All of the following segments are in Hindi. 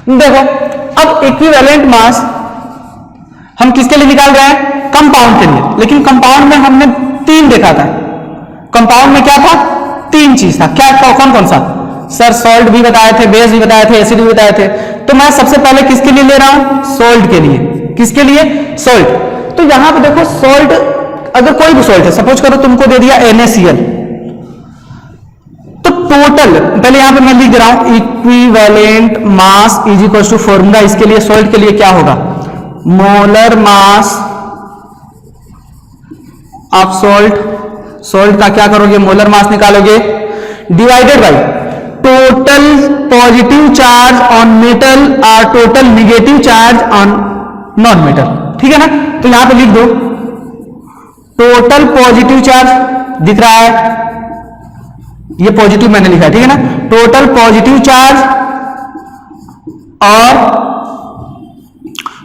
देखो अब इक्विवेलेंट मास हम किसके लिए निकाल रहे हैं? कंपाउंड के लिए। लेकिन कंपाउंड में हमने 3 देखा था। कंपाउंड में क्या था? 3 चीज था। क्या कौन कौन सा? सर सॉल्ट भी बताए थे, बेस भी बताए थे, एसिड भी बताए थे। तो मैं सबसे पहले किसके लिए ले रहा हूं? सॉल्ट के लिए। किसके लिए? सॉल्ट। तो यहां पे देखो सॉल्ट, अगर कोई भी सॉल्ट है, सपोज करो तुमको दे दिया NaCl, तो टोटल पहले यहां पे मैं लिख दे रहा हूं equivalent mass is equal to formula इसके लिए सॉल्ट के लिए क्या होगा? Molar mass of salt, salt का क्या करोगे? मोलर मास निकालोगे, divided by total positive charge on metal और total negative charge on non metal. ठीक है ना? तो यहां पे लिख दो टोटल पॉजिटिव चार्ज दिख रहा है, ये पॉजिटिव मैंने लिखा है, ठीक है ना? टोटल पॉजिटिव चार्ज और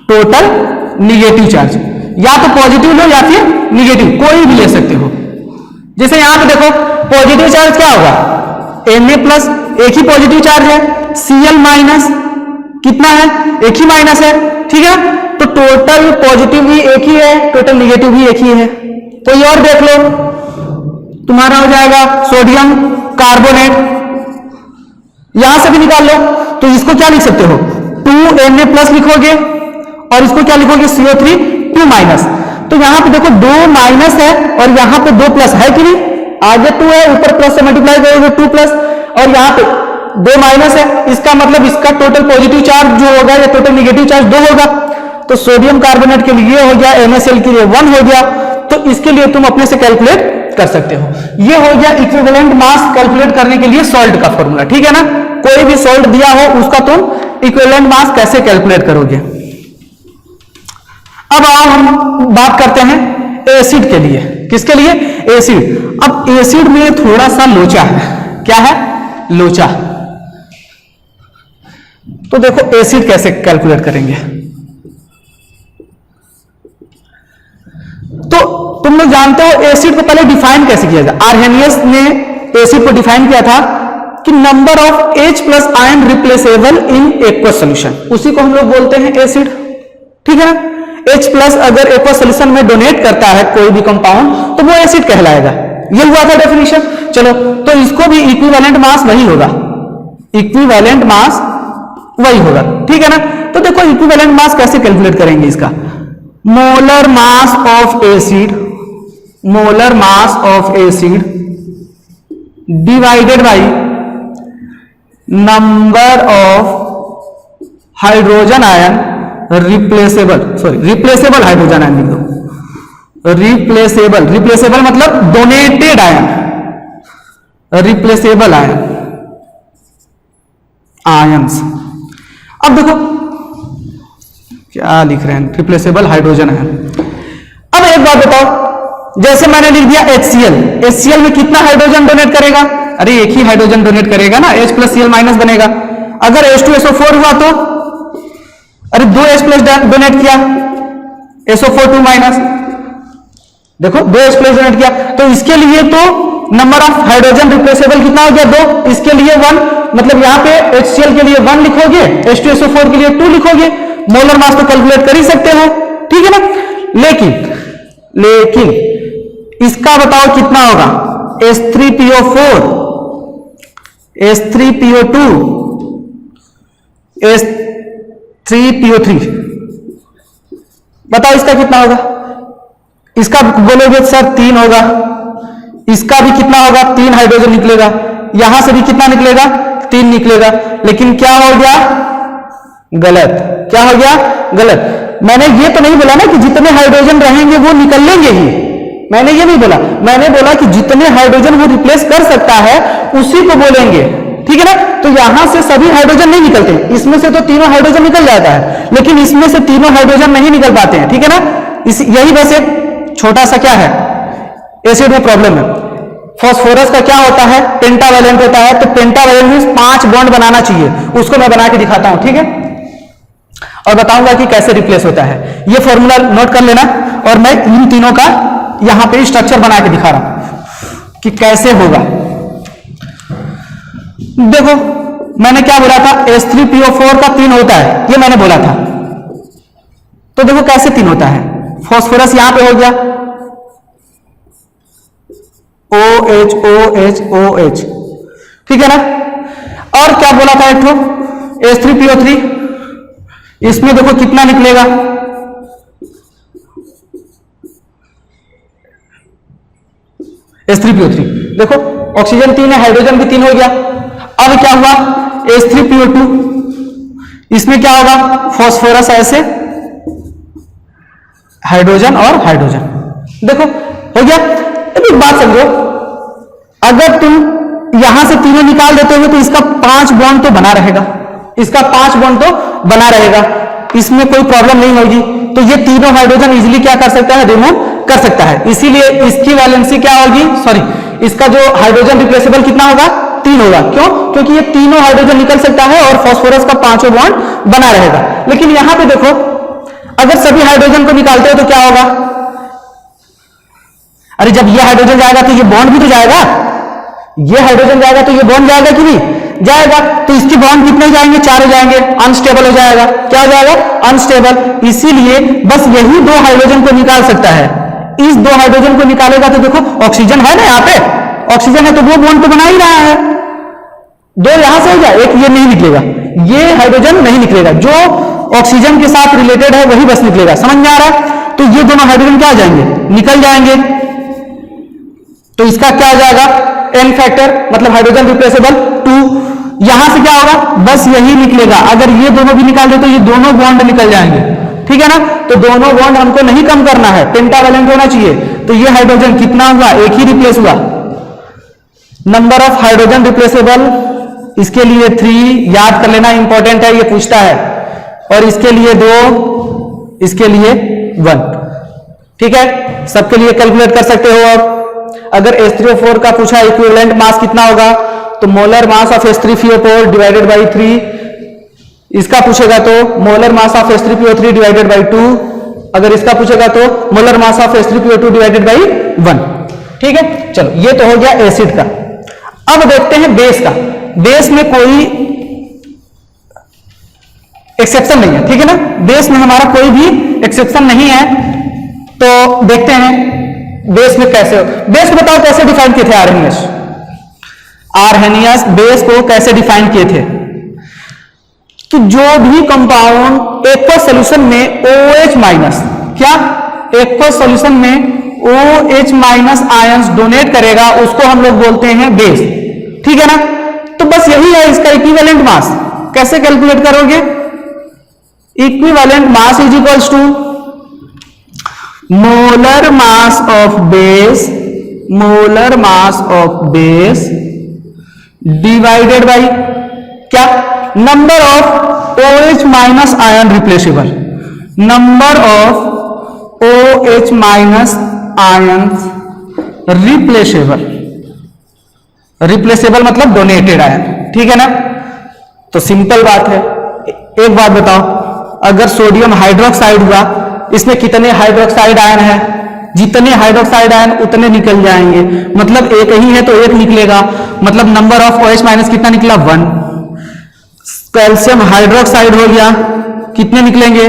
टोटल निगेटिव चार्ज, या तो पॉजिटिव लो या फिर निगेटिव, कोई भी ले सकते हो। जैसे यहां पे देखो पॉजिटिव चार्ज क्या होगा? Na प्लस, एक ही पॉजिटिव चार्ज है, Cl माइनस कितना है? एक ही माइनस है, ठीक है? तो टोटल पॉजिटिव भी एक ही है, टोटल निगेटिव भी एक ही है। तो ये और देख लो, तुम्हारा हो जाएगा सोडियम कार्बोनेट, यहां से भी निकाल लो। तो इसको क्या लिख सकते हो? 2Na प्लस लिखोगे और इसको क्या लिखोगे? CO3 2 minus. तो यहां पे देखो 2 माइनस है और यहां पे 2 प्लस है कि नहीं? आगे 2 है, ऊपर प्लस से मल्टीप्लाई करोगे 2 प्लस, और यहां पे 2 माइनस है, इसका मतलब इसका टोटल पॉजिटिव चार्ज जो होगा या टोटल निगेटिव चार्ज 2 होगा। तो सोडियम कार्बोनेट के लिए हो गया, NaCl के लिए 1 हो गया। तो इसके लिए तुम अपने से कैलकुलेट कर सकते हो। ये हो गया इक्विवेलेंट मास कैलकुलेट करने के लिए सॉल्ट का फॉर्मूला, ठीक है ना? कोई भी सॉल्ट दिया हो उसका तुम इक्विवेलेंट मास कैसे कैलकुलेट करोगे। अब आओ हम बात करते हैं एसिड के लिए। किसके लिए? एसिड। अब एसिड में थोड़ा सा लोचा है। क्या है? लोचा। तो देखो एसिड कैसे कैलकुलेट करेंगे। तो तुम लोग जानते हो एसिड को पहले डिफाइन कैसे किया जाए। आर्हेनियस ने एसिड को डिफाइन किया था कि number of H plus ion replaceable in aqueous solution, उसी को हम लोग बोलते हैं एसिड, ठीक है ना? H प्लस अगर एक्वस सोल्यूशन में डोनेट करता है कोई भी कंपाउंड तो वो एसिड कहलाएगा। ये हुआ था डेफिनेशन। चलो, तो इसको भी इक्विवेलेंट मास वही होगा, इक्विवेलेंट मास वही होगा, ठीक है ना? तो देखो इक्विवेलेंट मास कैसे कैलकुलेट करेंगे इसका। Molar mass of acid, molar mass of acid divided by number of hydrogen ion replaceable, sorry replaceable hydrogen ion लिख दो। रिप्लेसेबल, रिप्लेसेबल मतलब donated ion, replaceable ion, ions. अब देखो क्या लिख रहे हैं, रिप्लेसेबल हाइड्रोजन आयन। अब एक बात बताओ, जैसे मैंने लिख दिया HCl, HCl में कितना हाइड्रोजन डोनेट करेगा? अरे एक ही हाइड्रोजन डोनेट करेगा ना, H प्लस Cl माइनस बनेगा। अगर H2SO4 हुआ तो अरे 2H प्लस डोनेट किया, SO4 2 माइनस, देखो 2H प्लस डोनेट किया, तो इसके लिए तो नंबर ऑफ हाइड्रोजन रिप्लेसेबल कितना हो गया? 2, इसके लिए 1, मतलब यहां पे HCl के लिए 1 लिखोगे, H2SO4 के लिए 2 लिखोगे। मोलर मास तो कैलकुलेट कर ही सकते हो, ठीक है ना? लेकिन इसका बताओ कितना होगा? H3PO4, H3PO2, H3PO3, बताओ इसका कितना होगा? इसका बोलोगे सर 3 होगा, इसका भी कितना होगा? 3 हाइड्रोजन निकलेगा, यहां से भी कितना निकलेगा? 3 निकलेगा। लेकिन क्या हो गया? गलत। क्या हो गया? गलत। मैंने ये तो नहीं बोला ना कि जितने हाइड्रोजन रहेंगे वो निकलेंगे ही, मैंने ये नहीं बोला। मैंने बोला कि जितने हाइड्रोजन वो रिप्लेस कर सकता है उसी को बोलेंगे, ठीक है ना? तो यहां से सभी हाइड्रोजन नहीं निकलते, इसमें से तो तीनों हाइड्रोजन निकल जाता है, लेकिन इसमें से तीनों हाइड्रोजन नहीं निकल पाते हैं, ठीक है ना? यही बस एक छोटा सा क्या है एसिड में प्रॉब्लम है। फास्फोरस का क्या होता है? पेंटावैलेंट होता है। तो पेंटावैलेंट में 5 बॉन्ड बनाना चाहिए, उसको मैं बना के दिखाता हूं, ठीक है? और बताऊंगा कि कैसे रिप्लेस होता है। ये फॉर्मूला नोट कर लेना, और मैं इन तीनों का यहां पे स्ट्रक्चर बना के दिखा रहा हूं कि कैसे होगा। देखो मैंने क्या बोला था, H3PO4 का 3 होता है, ये मैंने बोला था। तो देखो कैसे 3 होता है, फास्फोरस यहां पे हो गया OH OH OH, ठीक है ना। और क्या बोला था एक ठो H3PO3, इसमें देखो कितना निकलेगा, H3PO3, देखो ऑक्सीजन 3 है, हाइड्रोजन भी 3 हो गया। अब क्या हुआ, H3PO2, इसमें क्या होगा, फास्फोरस ऐसे, हाइड्रोजन और हाइड्रोजन, देखो हो गया। अब एक बात समझो, अगर तुम यहां से तीनों निकाल देते हो तो इसका 5 बॉन्ड तो बना रहेगा, इसका 5 बॉन्ड तो बना रहेगा, इसमें कोई प्रॉब्लम नहीं होगी। तो ये तीनों हाइड्रोजन इजीली क्या कर सकता है, रिमूव कर सकता है। इसीलिए इसकी वैलेंसी क्या होगी, सॉरी, इसका जो हाइड्रोजन रिप्लेसेबल कितना होगा, 3 होगा। क्यों, क्योंकि ये तीनों हाइड्रोजन निकल सकता है और फास्फोरस का 5वां बॉन्ड बना रहेगा। लेकिन यहां पे देखो, अगर सभी हाइड्रोजन को निकालते हो तो क्या होगा, अरे जब ये हाइड्रोजन जाएगा तो ये बॉन्ड भी तो जाएगा, ये हाइड्रोजन जाएगा तो ये बॉन्ड जाएगा कि नहीं जाएगा। तो इसकी बॉन्ड कितने जाएंगे, 4 हो जाएंगे, अनस्टेबल हो जाएगा। क्या हो जाएगा, अनस्टेबल। इसीलिए बस यही 2 हाइड्रोजन को निकाल सकता है। इस 2 हाइड्रोजन को निकालेगा तो देखो ऑक्सीजन है ना, यहाँ पे ऑक्सीजन है तो वो बॉन्ड तो बना ही रहा है, 2 यहां से हो गया, एक ये नहीं निकलेगा, ये हाइड्रोजन नहीं निकलेगा, जो ऑक्सीजन के साथ रिलेटेड है वही बस निकलेगा। समझ में आ रहा है। तो ये दोनों हाइड्रोजन क्या हो जाएंगे, निकल जाएंगे। तो इसका क्या हो जाएगा, n फैक्टर, मतलब हाइड्रोजन रिप्लेसेबल 2। यहां से क्या होगा, बस यही निकलेगा। अगर ये दोनों भी निकाल दे तो ये दोनों बॉन्ड निकल जाएंगे, ठीक है ना। तो दोनों बॉन्ड हमको नहीं कम करना है, पेंटावैलेंट होना चाहिए। तो ये हाइड्रोजन कितना हुआ, एक ही रिप्लेस हुआ। नंबर ऑफ हाइड्रोजन रिप्लेसेबल, इसके लिए 3 याद कर लेना, इंपॉर्टेंट है, ये पूछता है। और इसके लिए 2, इसके लिए 1, ठीक है। सबके लिए कैलकुलेट कर सकते हो आप। अगर H3O4 का पूछा इक्विवेलेंट मास कितना होगा, तो molar mass of H3PO4 divided by 3। इसका पूछेगा तो molar mass of H3PO3 divided by 2। अगर इसका पूछेगा तो molar mass of H3PO2 divided by 1, ठीक है। चलो ये तो हो गया एसिड का। अब देखते हैं बेस का। बेस में कोई एक्सेप्शन नहीं है, ठीक है ना। बेस में हमारा कोई भी एक्सेप्शन नहीं है। तो देखते हैं बेस में कैसे, बेस को बताओ कैसे डिफाइन किए थे आर्हेनियस। आर्हेनियस बेस को कैसे डिफाइन किए थे कि जो भी कंपाउंड एक्वस सॉल्यूशन में OH माइनस, क्या एक्वस सॉल्यूशन में OH माइनस आयंस डोनेट करेगा उसको हम लोग बोलते हैं बेस, ठीक है ना। तो बस यही है इसका इक्विवेलेंट मास। कैसे कैलकुलेट करोगे, equivalent mass is equals to molar mass of base, molar mass of base divided by क्या, number of OH minus ion replaceable, number of OH minus ion replaceable. Replaceable मतलब डोनेटेड आयन, ठीक है ना। तो सिंपल बात है। एक बात बताओ, अगर सोडियम हाइड्रोक्साइड हुआ, इसमें कितने हाइड्रोक्साइड आयन है, जितने हाइड्रोक्साइड आयन उतने निकल जाएंगे। मतलब एक ही है तो एक निकलेगा, मतलब नंबर ऑफ OH माइनस कितना निकला, 1। कैल्शियम हाइड्रोक्साइड हो गया, कितने निकलेंगे,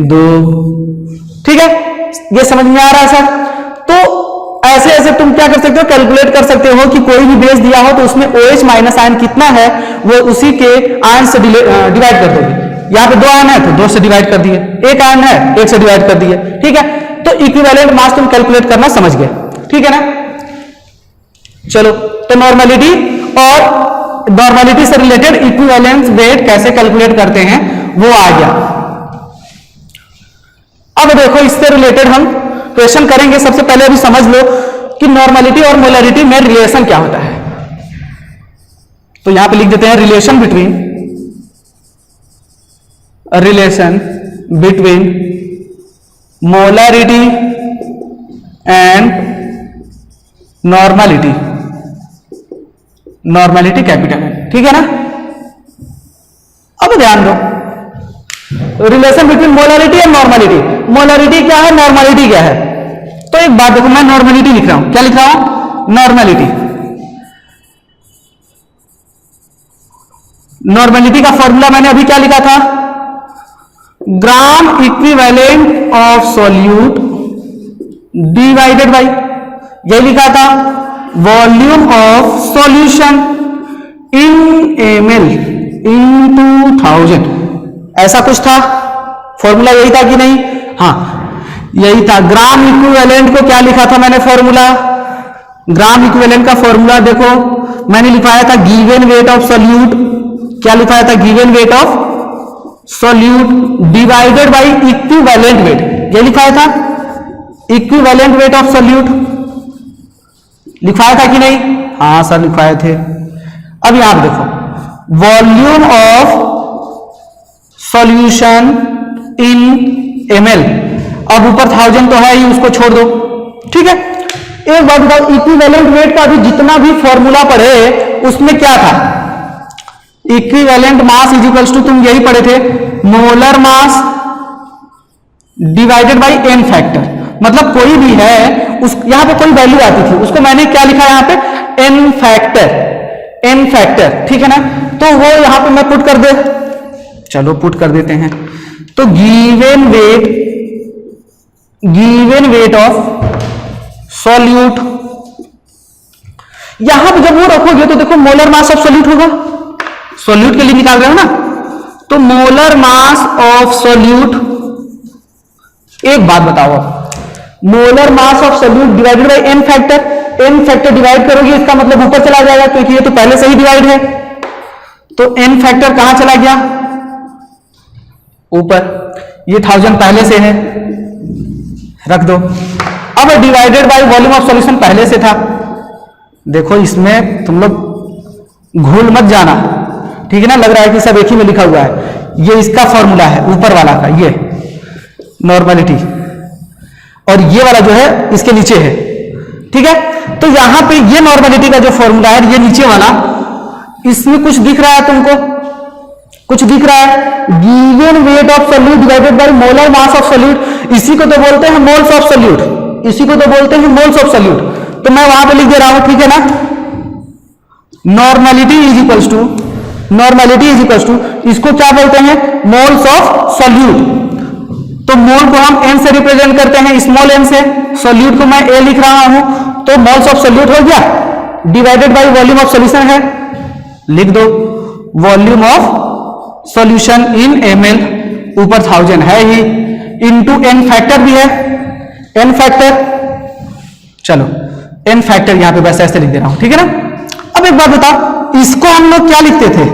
2, ठीक है। ये समझ में आ रहा है सर। तो ऐसे ऐसे तुम क्या कर सकते हो, कैलकुलेट कर सकते हो कि कोई भी बेस दिया हो तो उसमें OH माइनस आयन कितना है वो उसी के आयन से डिवाइड कर दोगे। यहां पे 2 आयन है तो 2 से डिवाइड कर दिए, 1 आयन है 1 से डिवाइड कर दिए, ठीक है। तो इक्विवेलेंट मास तुम कैलकुलेट करना समझ गए, ठीक है ना। चलो, तो नॉर्मेलिटी और नॉर्मेलिटी से रिलेटेड इक्विवेलेंस वेट कैसे कैलकुलेट करते हैं वो आ गया। अब देखो इससे रिलेटेड हम क्वेश्चन करेंगे। सबसे पहले अभी समझ लो कि नॉर्मेलिटी और मोलरिटी में रिलेशन क्या होता है। तो यहां पे लिख देते हैं relation between molarity and normality, normality capital है, ठीक है ना। अब ध्यान दो, relation between molarity and normality. Molarity क्या है, नॉर्मेलिटी क्या है। तो एक बात देखो, मैं नॉर्मेलिटी लिख रहा हूं, क्या लिख रहा हूं, नॉर्मेलिटी। नॉर्मेलिटी का फॉर्मूला मैंने अभी क्या लिखा था, gram equivalent of solute divided by, यही लिखा था, volume of solution in ml इन 2000, ऐसा कुछ था फॉर्मूला, यही था कि नहीं? हाँ यही था। ग्राम इक्विवेलेंट को क्या लिखा था मैंने फॉर्मूला, ग्राम इक्विवेलेंट का फॉर्मूला देखो मैंने लिखाया था गिवन वेट ऑफ सॉल्यूट, क्या लिखाया था, given weight of solute divided by equivalent weight, ये लिखाया था, इक्विवेलेंट वेट ऑफ सॉल्यूट लिखाया था कि नहीं? हाँ सर लिखाए थे। अब यहां देखो volume of solution in ml, अब ऊपर 1000 तो है ही, उसको छोड़ दो, ठीक है। एक बात बताओ, इक्विवेलेंट वेट का अभी जितना भी फॉर्मूला पढ़े उसमें क्या था, equivalent mass is equals to, तुम यही पढ़े थे, molar mass divided by n factor, मतलब कोई भी है उस यहां पे कोई वैल्यू आती थी, उसको मैंने क्या लिखा यहां पे n फैक्टर, ठीक है ना। तो वो यहां पे मैं पुट कर दे, चलो पुट कर देते हैं, तो गिवन वेट ऑफ सॉल्यूट, यहां पे जब वो रखोगे तो देखो मोलर मास ऑफ सॉल्यूट होगा, सॉल्यूट के लिए निकाल रहे हो ना, तो मोलर मास ऑफ सॉल्यूट, एक बात बताओ, molar mass of solute divided by n factor divide करोगे इसका मतलब ऊपर चला जाएगा क्योंकि ये तो पहले से ही डिवाइड है, तो n फैक्टर कहां चला गया, ऊपर, ये 1000 पहले से है, रख दो। अब divided by volume of solution पहले से था, देखो इसमें तुम लोग घोल मत जाना, ठीक है ना, लग रहा है कि सब एक ही में लिखा हुआ है, ये इसका फॉर्मूला है ऊपर वाला का, ये नॉर्मलिटी, और ये वाला जो है इसके नीचे है, ठीक है। तो यहां पे ये नॉर्मलिटी का जो फॉर्मूला है, ये नीचे वाला, इसमें कुछ दिख रहा है तुमको, कुछ दिख रहा है, given weight of solute divided by molar mass of solute, इसी को तो बोलते हैं मोल्स ऑफ सॉल्यूट, इसी को तो बोलते हैं मोल्स ऑफ सॉल्यूट, तो मैं वहां पे लिख दे रहा हूं, ठीक है ना, नॉर्मलिटी इज इक्वल्स टू, इसको क्या बोलते हैं, मोल्स ऑफ सॉल्यूट, तो मोल को हम n से रिप्रेजेंट करते हैं, स्मॉल n से, सॉल्यूट को मैं a लिख रहा हूं, तो मोल्स ऑफ सॉल्यूट हो गया, divided by volume of solution है, लिख दो volume of solution in ml, ऊपर 1000 है ही, इनटू n फैक्टर भी है, n फैक्टर, चलो n फैक्टर यहां पे बस ऐसे लिख दे रहा हूं, ठीक है ना। अब एक बात बताओ, इसको हम लोग क्या लिखते थे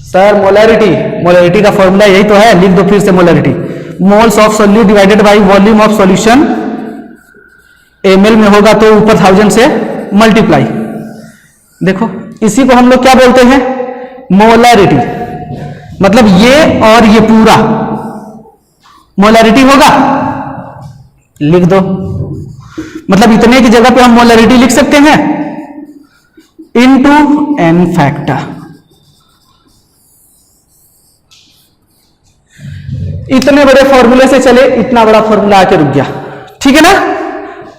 सर, मोलैरिटी का फॉर्मूला यही तो है, लिख दो फिर से molarity, moles of solute divided by volume of solution ml में होगा तो ऊपर 1000 से मल्टीप्लाई, देखो इसी को हम लोग क्या बोलते हैं, मोलैरिटी, मतलब ये और ये पूरा मोलैरिटी होगा, लिख दो, मतलब इतने की जगह पे हम मोलैरिटी लिख सकते हैं, इनटू n फैक्टर, इतने बड़े फॉर्मूले से चले, इतना बड़ा फॉर्मूला आके रुक गया, ठीक है ना।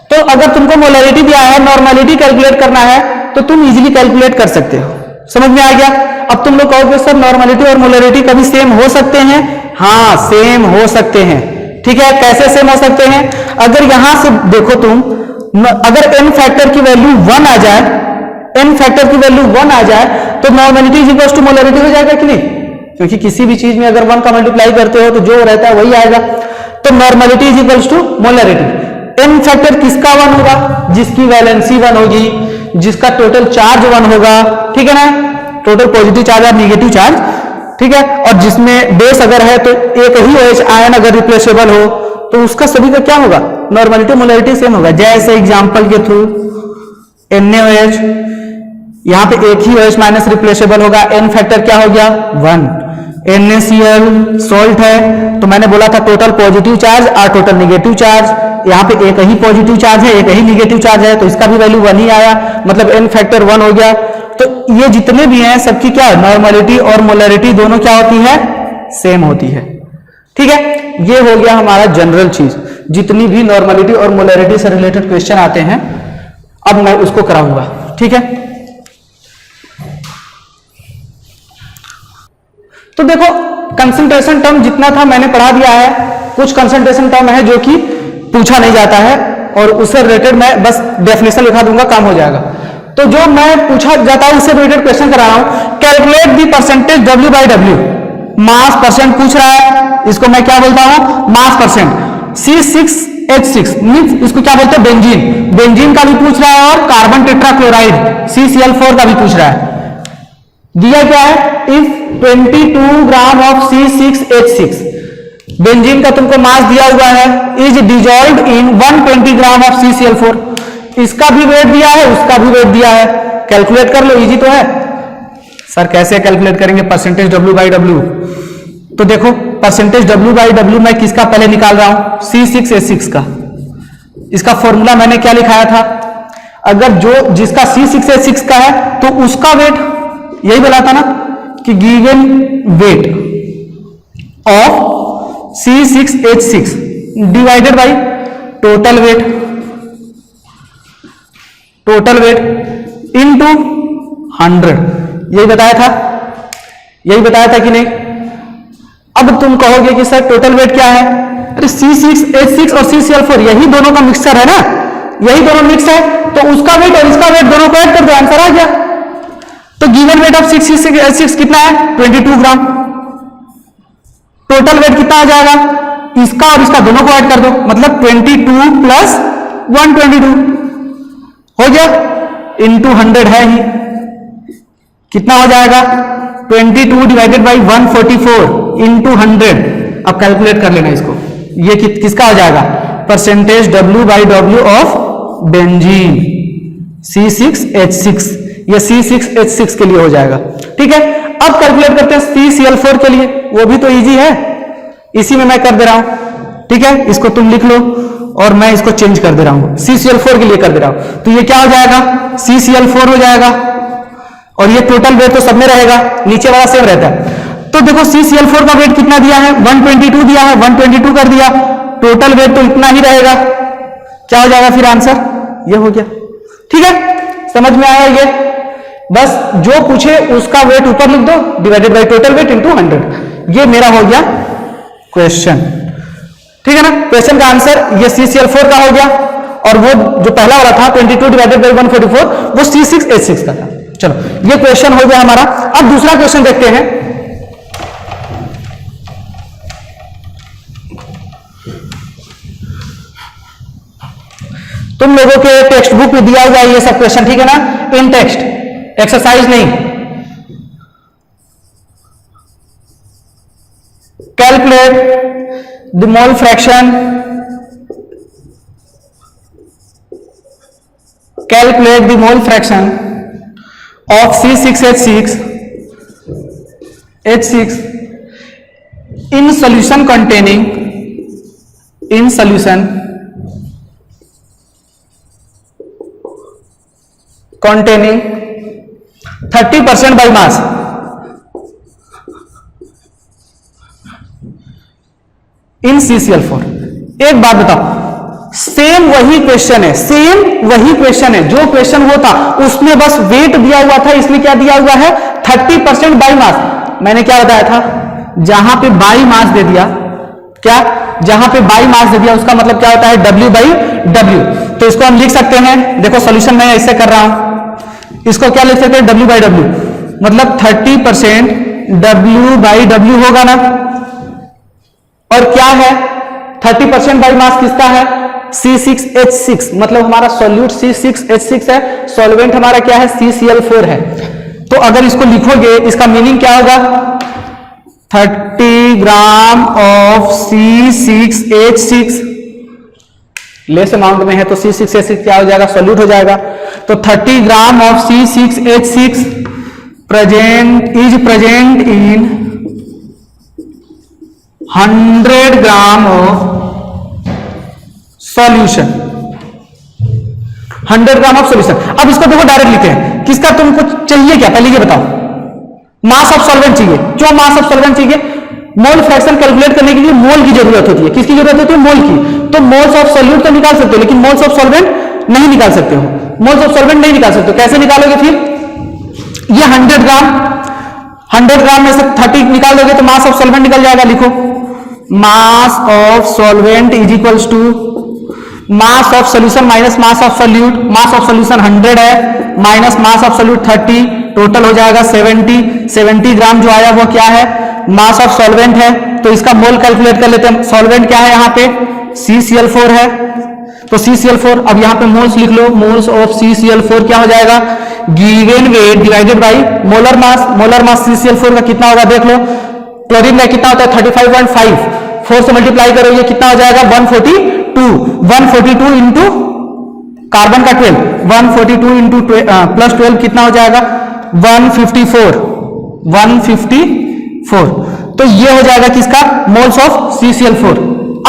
तो अगर तुमको मोलैरिटी दिया है, नॉर्मलिटी कैलकुलेट करना है, तो तुम इजीली कैलकुलेट कर सकते हो, समझ में आ गया। अब तुम लोग कहोगे सर नॉर्मलिटी और मोलैरिटी कभी सेम हो सकते हैं, हाँ सेम हो सकते हैं, ठीक है। कैसे सेम हो सकते हैं, अगर यहां से देखो तुम, अगर n फैक्टर की वैल्यू 1 आ जाए, n फैक्टर की वैल्यू 1 आ जाए, तो normality is equal to molarity हो जाएगा कि नहीं, क्योंकि किसी भी चीज में अगर 1 का मल्टीप्लाई करते हो तो जो रहता है वही आएगा, तो normality is equal to molarity. n factor किसका 1 होगा, जिसकी वैलेंसी 1 होगी, जिसका टोटल चार्ज 1 होगा, ठीक है ना, टोटल पॉजिटिव चार्ज और निगेटिव चार्ज, ठीक है, और जिसमें बेस अगर है तो एक ही OH आयन अगर रिप्लेसेबल हो तो उसका सभी का क्या होगा, नॉर्मलिटी मोलैरिटी सेम होगा। जैसे एग्जांपल के थ्रू NaOH, यहां पे एक ही OH माइनस रिप्लेसेबल होगा, n फैक्टर क्या हो गया 1, NaCl सॉल्ट है, तो मैंने बोला था टोटल पॉजिटिव चार्ज और टोटल निगेटिव चार्ज, यहाँ पे एक ही पॉजिटिव चार्ज है, एक ही निगेटिव चार्ज है, तो इसका भी वैल्यू 1 ही आया, मतलब n फैक्टर 1 हो गया। तो ये जितने भी हैं सबकी क्या नॉर्मलिटी और मोलैरिटी दोनों क्या होती है, सेम होती है, ठीक है। ये हो गया हमारा जनरल चीज, जितनी भी नॉर्मलिटी और मोलैरिटी से रिलेटेड क्वेश्चन आते हैं अब मैं उसको कराऊंगा, ठीक है। तो देखो कंसंट्रेशन टर्म जितना था मैंने पढ़ा दिया है, कुछ कंसंट्रेशन टर्म है जो कि पूछा नहीं जाता है और उससे रिलेटेड मैं बस डेफिनेशन लिखा दूंगा, काम हो जाएगा। तो जो मैं पूछा जाता है उससे रिलेटेड क्वेश्चन करा रहा हूं। Calculate the percentage W by W, mass percent पूछ रहा है, इसको मैं क्या बोलता हूं, मास परसेंट। C6H6 मींस इसको क्या बोलते हैं, बेंजीन, बेंजीन का भी पूछ रहा है और कार्बन टेट्राक्लोराइड CCl4 का भी पूछ रहा है। दिया क्या है, if 22 gram of C6H6, benzene का तुमको मास दिया हुआ है, is dissolve in 120 gram of CCl4, इसका भी वेट दिया है, उसका भी वेट दिया है, कैलकुलेट कर लो, इजी तो है। सर कैसे कैलकुलेट करेंगे परसेंटेज W बाई W? तो देखो परसेंटेज W बाई W मैं किसका पहले निकाल रहा हूं, C6H6 का। इसका फॉर्मूला मैंने क्या लिखाया था, अगर जो जिसका C6H6 का है तो उसका वेट यही बोला था ना कि given weight of C6H6 divided by total weight, total weight into 100, यही बताया था, यही बताया था कि नहीं। अब तुम कहोगे कि सर टोटल वेट क्या है, अरे C6H6 और CCl4 यही दोनों का मिक्सचर है ना, यही दोनों मिक्स है, तो उसका वेट और इसका वेट दोनों को ऐड कर दो, आंसर आ गया। तो गिवन वेट ऑफ C6H6 कितना है, 22 ग्राम। टोटल वेट कितना आ जाएगा, इसका और इसका दोनों को ऐड कर दो, मतलब 22 प्लस 122 हो गया, इंटू 100 है ही, कितना हो जाएगा 22 डिवाइडेड बाई 144 इंटू 100। अब कैलकुलेट कर लेना इसको, ये किसका हो जाएगा, percentage W by W of benzene C6H6, ये C6H6 के लिए हो जाएगा। ठीक है, अब कैलकुलेट करते हैं CCl4 के लिए, वो भी तो इजी है, इसी में मैं कर दे रहा हूं। ठीक है, इसको तुम लिख लो और मैं इसको चेंज कर दे रहा हूं, CCl4 के लिए कर दे रहा हूं। तो ये क्या हो जाएगा, CCl4 हो जाएगा, और ये टोटल वेट तो सब में रहेगा, नीचे वाला सेम रहता है। तो देखो CCl4 का वेट कितना दिया है, 122 दिया है, 122 कर दिया, टोटल वेट तो इतना ही रहेगा, क्या हो जाएगा फिर आंसर, ये हो गया। ठीक है, समझ में आया ये, बस जो पूछे उसका वेट ऊपर लिख दो, divided by total weight into 100, ये मेरा हो गया क्वेश्चन। ठीक है ना, क्वेश्चन का आंसर ये CCl4 का हो गया, और वो जो पहला वाला था 22 डिवाइडेड बाई 144 वो C6H6 का था। चलो ये क्वेश्चन हो गया हमारा। अब दूसरा क्वेश्चन देखते हैं। तुम लोगों के टेक्स्ट बुक में दिया हुआ है ये सब क्वेश्चन, ठीक है ना, इन टेक्स्ट, एक्सरसाइज नहीं। Calculate the mole fraction, calculate the mole fraction of C6H6 in solution containing, in solution containing 30% by mass, in CCl4। एक बात बताओ, सेम वही क्वेश्चन है, सेम वही क्वेश्चन है, जो क्वेश्चन वो था उसमें बस वेट दिया हुआ था, इसमें क्या दिया हुआ है 30% बाई मास। मैंने क्या बताया था, जहां पे बाई मास दे दिया, क्या, जहां पे बाई मास दे दिया उसका मतलब क्या होता है W बाई W। तो इसको हम लिख सकते हैं, देखो सॉल्यूशन मैं ऐसे कर रहा हूं, इसको क्या लिख सकते हैं W बाई W, मतलब 30% W बाई W होगा ना, और क्या है 30% बाई मास किसका है, C6H6, मतलब हमारा सॉल्यूट C6H6 है, सॉल्वेंट हमारा क्या है CCl4 है। तो अगर इसको लिखोगे इसका मीनिंग क्या होगा, 30 gram of C6H6, less amount में है तो C6H6 क्या हो जाएगा, सॉल्यूट हो जाएगा। तो 30 gram of C6H6 present in 100 gram of solution, 100 gram of solution. अब इसको देखो डायरेक्ट लिखते हैं, किसका तुमको चाहिए क्या, पहले ये बताओ, मास ऑफ सॉल्वेंट चाहिए। क्यों मास ऑफ सॉल्वेंट चाहिए, मोल फ्रैक्शन कैलकुलेट करने के लिए मोल की जरूरत होती है। किसकी जरूरत होती है, मोल की। तो मोल्स ऑफ सॉल्यूट तो निकाल सकते हो, लेकिन मोल्स ऑफ सॉल्वेंट नहीं निकाल सकते हो, मोल्स ऑफ सॉल्वेंट नहीं निकाल सकते हो। कैसे निकालोगे फिर, ये 100 100 ग्राम में से 30 निकाल दोगे तो मास ऑफ सॉल्वेंट निकल जाएगा। लिखो mass of solvent is equals to mass of solution minus mass of solute. Mass of solution 100 है minus mass of solute 30, total हो जाएगा 70 ग्राम जो आया वो क्या है, मास ऑफ सॉल्वेंट है। तो इसका मोल कैलकुलेट कर लेते हैं। सॉल्वेंट क्या है यहाँ पे, CCl4 है, तो CCl4 अब यहाँ पे मोल्स लिख लो, मोल्स ऑफ CCl4 क्या हो जाएगा, given weight divided by molar mass. Molar mass CCl4 का कितना होगा देख लो, क्लोरीन का कितना होता है 35.5, 4 से मल्टीप्लाई करोगे कितना हो जाएगा 142 इंटू कार्बन का 12, 142 इंटू प्लस 12 कितना हो जाएगा 154। तो ये हो जाएगा किसका, मोल्स ऑफ CCl4।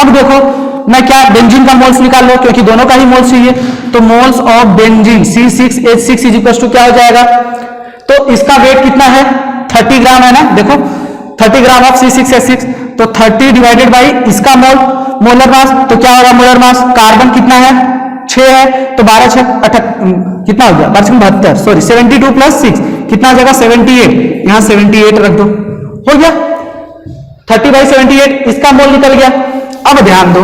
अब देखो मैं क्या बेंजीन का मोल्स निकाल लो क्योंकि दोनों का ही मोल्स चाहिए। तो moles of benzene C6H6 is equal to क्या हो जाएगा, तो इसका वेट कितना है 30 ग्राम है ना, देखो 30 ग्राम ऑफ C6H6, तो 30 डिवाइडेड बाई इसका मोलर मास, तो क्या होगा मोलर मास, कार्बन कितना है 6 है, तो 12 6 कितना हो गया 72, सॉरी 72 प्लस 6 कितना हो जाएगा 78, यहां 78 रख दो, हो गया 30/78, इसका मोल निकल गया। अब ध्यान दो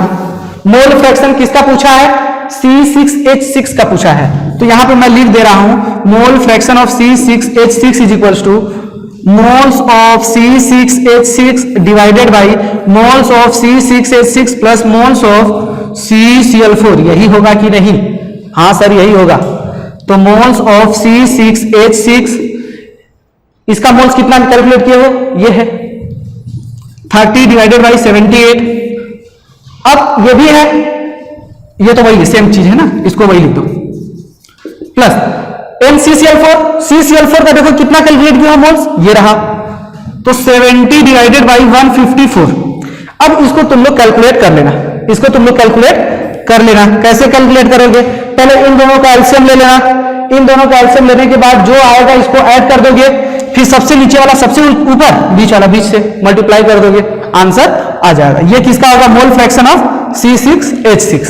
मोल फ्रैक्शन किसका पूछा है, C6H6 का पूछा है, तो यहां पे मैं लिख दे रहा हूं mole fraction of C6H6 is equals two moles of C6H6 divided by moles of C6H6 plus moles of CCl4। यही होगा कि नहीं, हाँ सर यही होगा। तो मोल्स ऑफ C6H6 इसका मोल्स कितना कैलकुलेट किए हो, ये है 30 डिवाइडेड बाई 78। अब ये भी है, ये तो वही सेम चीज है ना, इसको वही लिख दो प्लस CCl4 का देखो कितना कैलकुलेट किया मोल्स, ये रहा, तो 70 डिवाइडेड बाई 154। अब इसको तुम लोग कैलकुलेट कर लेना, इसको तुम लोग कैलकुलेट कर लेना। कैसे कैलकुलेट करोगे, पहले इन दोनों का एलसीएम ले लेना, इन दोनों का एलसीएम लेने के बाद जो आएगा इसको ऐड कर दोगे, फिर सबसे नीचे वाला सबसे ऊपर बीच वाला बीच से मल्टीप्लाई कर दोगे, आंसर आ जाएगा। ये किसका होगा, मोल फ्रैक्शन ऑफ C6H6।